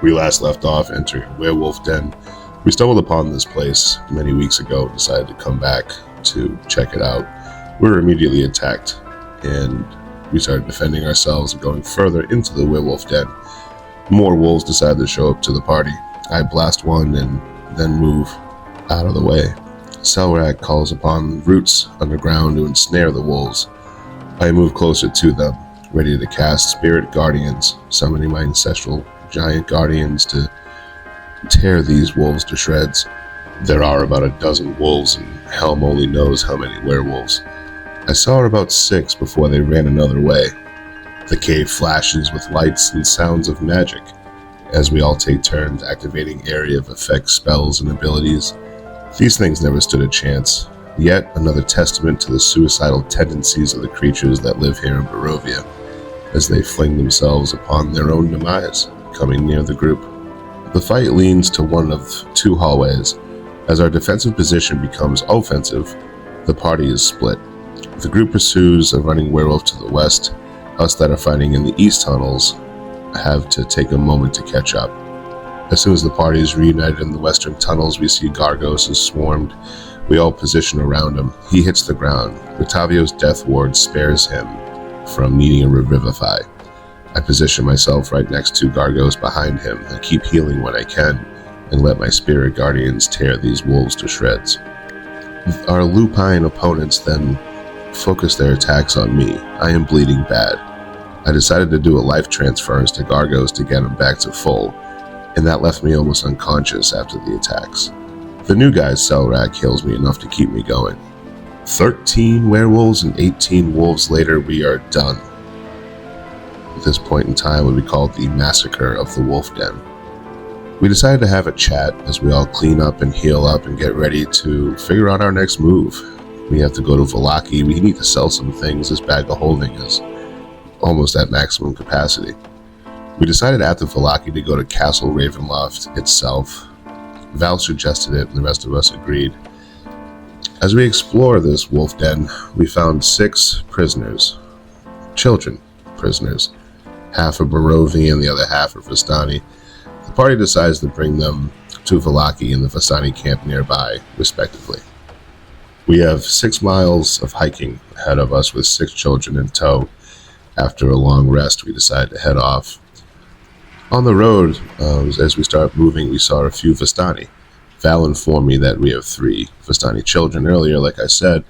We last left off entering a werewolf den. We stumbled upon this place many weeks ago and decided to come back to check it out. We were immediately attacked, and we started defending ourselves and going further into the werewolf den. More wolves decided to show up to the party. I blast one and then move out of the way. Selrak calls upon roots underground to ensnare the wolves. I move closer to them, ready to cast Spirit Guardians, summoning my ancestral giant guardians to tear these wolves to shreds. There are about a dozen wolves, and Helm only knows how many werewolves. I saw about 6 before they ran another way. The cave flashes with lights and sounds of magic, as we all take turns activating area of effect spells and abilities. These things never stood a chance. Yet another testament to the suicidal tendencies of the creatures that live here in Barovia, as they fling themselves upon their own demise, coming near the group. The fight leans to one of 2 hallways. As our defensive position becomes offensive, the party is split. The group pursues a running werewolf to the west. Us that are fighting in the east tunnels have to take a moment to catch up. As soon as the party is reunited in the western tunnels, we see Gargos is swarmed. We all position around him. He hits the ground. Octavio's death ward spares him from needing a revivify. I position myself right next to Gargos behind him and keep healing when I can, and let my spirit guardians tear these wolves to shreds. Our lupine opponents then focus their attacks on me. I am bleeding bad. I decided to do a life transference to Gargos to get him back to full, and that left me almost unconscious after the attacks. The new guy's Selrak heals me enough to keep me going. 13 werewolves and 18 wolves later, we are done. At this point in time would be called the Massacre of the Wolf Den. We decided to have a chat as we all clean up and heal up and get ready to figure out our next move. We have to go to Vallaki. We need to sell some things. This bag of holding is almost at maximum capacity. We decided after Vallaki to go to Castle Ravenloft itself. Val suggested it and the rest of us agreed. As we explore this wolf den, we found 6 prisoners. Children prisoners. Half are Barovi and the other half are Vistani. The party decides to bring them to Vallaki and the Vistani camp nearby, respectively. We have 6 miles of hiking ahead of us with 6 children in tow. After a long rest, we decide to head off. On the road, as we start moving, we saw a few Vistani. Val informed me that we have 3 Vistani children earlier. Like I said,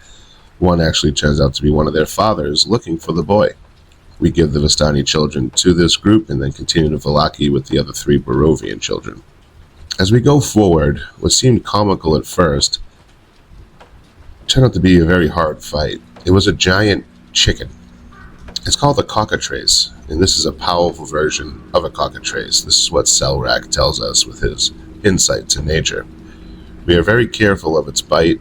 one actually turns out to be one of their fathers looking for the boy. We give the Vistani children to this group and then continue to Vallaki with the other 3 Barovian children. As we go forward, what seemed comical at first turned out to be a very hard fight. It was a giant chicken. It's called the cockatrice, and this is a powerful version of a cockatrice. This is what Selrak tells us with his insight to nature. We are very careful of its bite,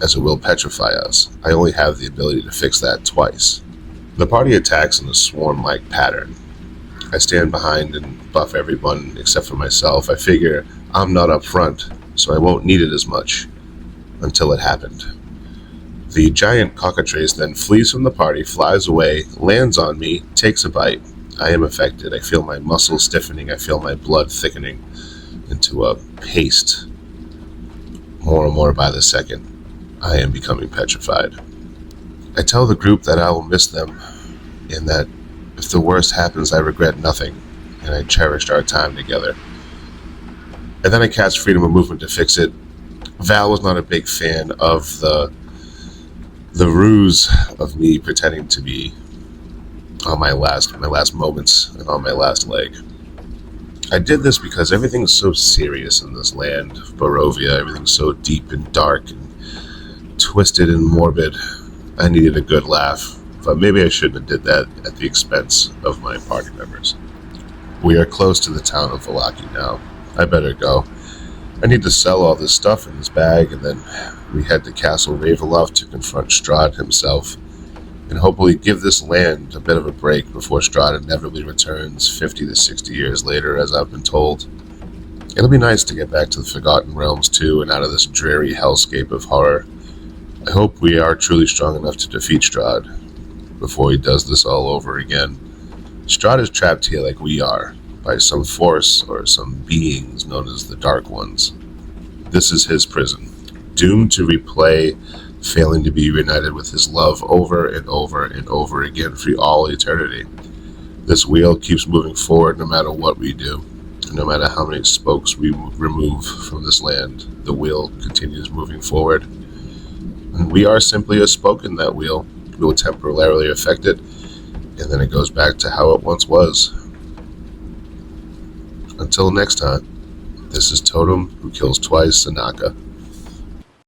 as it will petrify us. I only have the ability to fix that twice. The party attacks in a swarm-like pattern. I stand behind and buff everyone except for myself. I figure I'm not up front, so I won't need it as much until it happened. The giant cockatrice then flees from the party, flies away, lands on me, takes a bite. I am affected. I feel my muscles stiffening. I feel my blood thickening into a paste. More and more by the second, I am becoming petrified. I tell the group that I will miss them, and that if the worst happens, I regret nothing, and I cherished our time together. And then I cast freedom of movement to fix it. Val was not a big fan of the ruse of me pretending to be on my last moments and on my last leg. I did this because everything's so serious in this land of Barovia. Everything's so deep and dark and twisted and morbid. I needed a good laugh, but maybe I shouldn't have did that at the expense of my party members. We are close to the town of Vallaki now. I better go. I need to sell all this stuff in this bag, and then we head to Castle Ravenloft to confront Strahd himself, and hopefully give this land a bit of a break before Strahd inevitably returns 50 to 60 years later, as I've been told. It'll be nice to get back to the Forgotten Realms too, and out of this dreary hellscape of horror. I hope we are truly strong enough to defeat Strahd before he does this all over again. Strahd is trapped here like we are, by some force or some beings known as the Dark Ones. This is his prison, doomed to replay failing to be reunited with his love over and over and over again for all eternity. This wheel keeps moving forward no matter what we do. No matter how many spokes we remove from this land, the wheel continues moving forward. And we are simply a spoke in that wheel. We will temporarily affect it, and then it goes back to how it once was. Until next time, this is Totem, who kills twice, Sanaka.